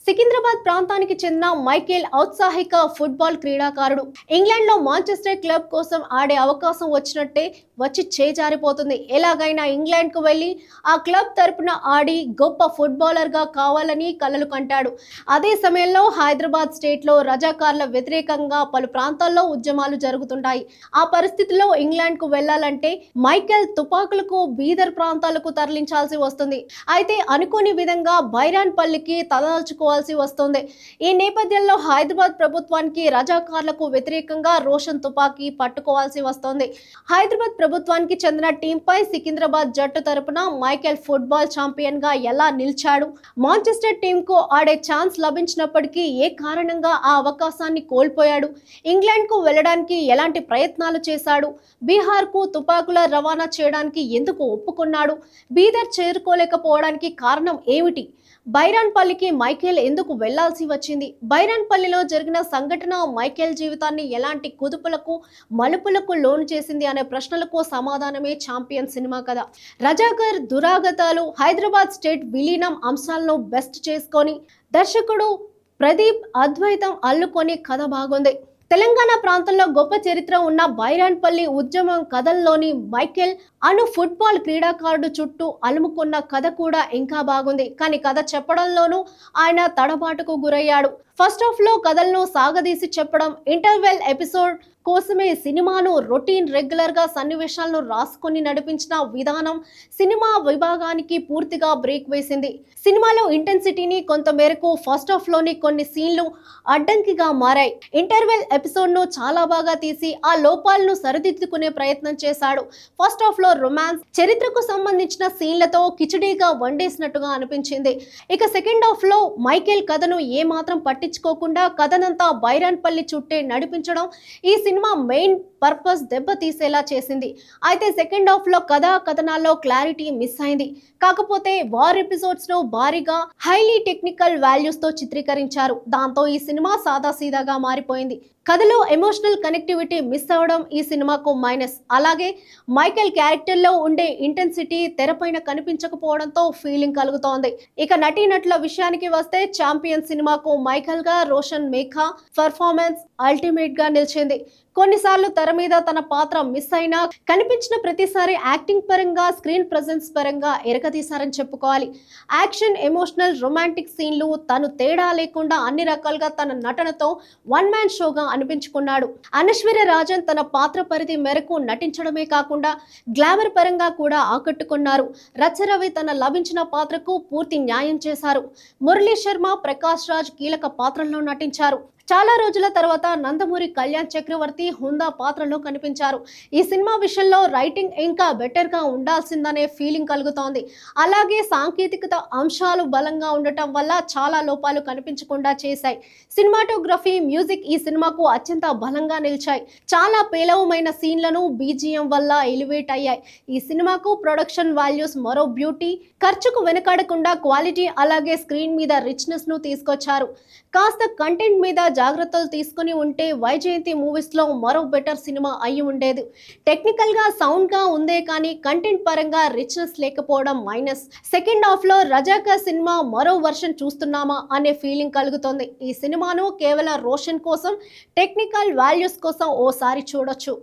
సికింద్రాబాద్ ప్రాంతానికి చెందిన మైకేల్ ఔత్సాహిక ఫుట్బాల్ క్రీడాకారుడు. ఇంగ్లాండ్లో మాంచెస్టర్ క్లబ్ కోసం ఆడే అవకాశం వచ్చినట్టే వచ్చి చేజారిపోతుంది. ఎలాగైనా ఇంగ్లాండ్కు వెళ్లి ఆ క్లబ్ తరపున ఆడి గొప్ప ఫుట్బాలర్గా కావాలని కలలు కంటాడు. అదే సమయంలో హైదరాబాద్ స్టేట్లో రజాకార్ల వ్యతిరేకంగా పలు ప్రాంతాల్లో ఉద్యమాలు జరుగుతుంటాయి. ఆ పరిస్థితుల్లో ఇంగ్లాండ్కు వెళ్లాలంటే మైకేల్ తుపాకులకు బీదర్ ప్రాంతాలకు తరలించాల్సి వస్తుంది. అయితే అనుకోని విధంగా బైరాన్పల్లికి తలదాల్చుకోవాల్సి వస్తుంది. ఈ నేపథ్యంలో హైదరాబాద్ ప్రభుత్వానికి రజాకార్లకు వ్యతిరేకంగా రోషన్ తుపాకీ పట్టుకోవాల్సి వస్తోంది. హైదరాబాద్ ప్రభుత్వానికి చెందిన టీంపై సికింద్రాబాద్ జట్టు తరపున మైకేల్ ఫుట్బాల్ ఛాంపియన్ గా ఎలా నిలిచాడు? మాంచెస్టర్ టీంకు ఆడే ఛాన్స్ లభించినప్పటికీ ఏ కారణంగా ఆ అవకాశాన్ని కోల్పోయాడు? ఇంగ్లాండ్కు వెళ్లడానికి ఎలాంటి ప్రయత్నాలు చేశాడు? బీహార్కు తుపాకుల రవాణా చేయడానికి ఎందుకు ఒప్పుకున్నాడు? బీదర్ చేరుకోలేకపోవడానికి కారణం ఏమిటి? బైరాన్పల్లికి మైకేల్ ఎందుకు వెళ్లాల్సి వచ్చింది? బైరాన్పల్లిలో జరిగిన సంఘటన మైకేల్ జీవితాన్ని ఎలాంటి కుదుపులకు మలుపులకు లోను చేసింది అనే ప్రశ్నలకు సమాధానమే ఛాంపియన్ సినిమా కథ. రజాకర్ దురాగతాలు, హైదరాబాద్ స్టేట్ విలీనం అంశాలను బెస్ట్ చేసుకొని దర్శకుడు ప్రదీప్ అద్వైతం అల్లుకొని కథ బాగుంది. తెలంగాణ ప్రాంతంలో గొప్ప చరిత్ర ఉన్న బైరాన్పల్లి ఉద్యమం కథల్లోని మైకేల్ అను ఫుట్బాల్ క్రీడాకారుడు చుట్టూ అలుముకున్న కథ కూడా ఇంకా బాగుంది. కానీ కథ చెప్పడంలోనూ ఆయన తడబాటుకు గురయ్యాడు. ఫస్ట్ హాఫ్ లో కథలను సాగదీసి చెప్పడం, ఇంటర్వెల్ ఎపిసోడ్ కోసమే సినిమాను రొటీన్ రెగ్యులర్ గా సన్నివేశాలను రాసుకొని నడిపించిన విధానం సినిమా విభాగానికి పూర్తిగా బ్రేక్ వేసింది. సినిమాలో ఇంటెన్సిటీని కొంత మేరకు ఫస్ట్ హాఫ్ లోని కొన్ని సీన్లు అడ్డంకిగా మారాయి. ఇంటర్వెల్ ఎపిసోడ్ ను చాలా బాగా తీసి ఆ లోపాలను సరిదిద్దుకునే ప్రయత్నం చేశాడు. ఫస్ట్ హాఫ్ లో రొమాన్స్, చరిత్రకు సంబంధించిన సీన్లతో కిచడీగా వండేసినట్టుగా అనిపించింది. ఇక సెకండ్ హాఫ్ లో మైకేల్ కథను ఏమాత్రం పట్టించుకోకుండా కథనంతా బైరాన్పల్లి చుట్టే నడిపించడం ఈ సినిమా మెయిన్ పర్పస్ దెబ్బతీసేలా చేసింది. అయితే సెకండ్ హాఫ్ లో కథనాల్లో క్లారిటీ మిస్ అయింది. కాకపోతే వార్ ఎపిసోడ్స్ ను భారీగా హైలీ టెక్నికల్ వాల్యూస్ తో చిత్రీకరించారు. దాంతో ఈ సినిమా సాదాసీదాగా మారిపోయింది. కథలో ఎమోషనల్ కనెక్టివిటీ మిస్ అవ్వడం ఈ సినిమాకు మైనస్. అలాగే మైకేల్ క్యారెక్టర్ లో ఉండే ఇంటెన్సిటీ తెరపైన కనిపించకపోవడంతో ఫీలింగ్ కలుగుతోంది. ఇక నటీనటుల విషయానికి వస్తే ఛాంపియన్ సినిమాకు మైకేల్ గా రోషన్ మేఘా పర్ఫార్మెన్స్ అల్టిమేట్ గా నిలిచింది. కొన్నిసార్లు తెర మీద తన పాత్ర మిస్ అయినా కనిపించిన ప్రతిసారి యాక్టింగ్ పరంగా, స్క్రీన్ ప్రెజెన్స్ పరంగా ఎరగదీశారని చెప్పుకోవాలి. యాక్షన్, ఎమోషనల్, రొమాంటిక్ సీన్లు తను తేడా లేకుండా అన్ని రకాలుగా తన నటనతో వన్ మ్యాన్ షోగా అనిపించుకున్నాడు. అనశ్వర్య రాజన్ తన పాత్ర పరిధి మేరకు నటించడమే కాకుండా గ్లామర్ పరంగా కూడా ఆకట్టుకున్నారు. రచరవి తన లభించిన పాత్రకు పూర్తి న్యాయం చేశారు. మురళీ శర్మ, ప్రకాష్ రాజ్ కీలక పాత్రల్లో నటించారు. చాలా రోజుల తర్వాత నందమూరి కళ్యాణ్ చక్రవర్తి హుందా పాత్రలో కనిపించారు. ఈ సినిమా విషయంలో రైటింగ్ ఇంకా బెటర్ గా ఉండాల్సిందనే ఫీలింగ్ కలుగుతోంది. అలాగే సాంకేతికత అంశాలు బలంగా ఉండటం వల్ల చాలా లోపాలు కనిపించకుండా చేశాయి. సినిమాటోగ్రఫీ, మ్యూజిక్ ఈ సినిమాకు అత్యంత బలంగా నిలిచాయి. చాలా పేలవమైన సీన్లను బీజిఎం వల్ల ఎలివేట్ అయ్యాయి. ఈ సినిమాకు ప్రొడక్షన్ వాల్యూస్ మరో బ్యూటీ. ఖర్చుకు వెనకాడకుండా క్వాలిటీ అలాగే స్క్రీన్ మీద రిచ్నెస్ ను తీసుకొచ్చారు. కాస్త కంటెంట్ మీద జాగ్రత్తలు తీసుకుని ఉంటే వైజయంతి మూవీస్ లో మరో బెటర్ సినిమా అయి ఉండేది. టెక్నికల్ గా సౌండ్ గా ఉందే కానీ కంటెంట్ పరంగా రిచ్నెస్ లేకపోవడం మైనస్. సెకండ్ హాఫ్ లో రజాకర్ సినిమా మరో వర్షన్ చూస్తున్నామా అనే ఫీలింగ్ కలుగుతుంది. ఈ సినిమాను కేవలం రోషన్ కోసం, టెక్నికల్ వాల్యూస్ కోసం ఓసారి చూడొచ్చు.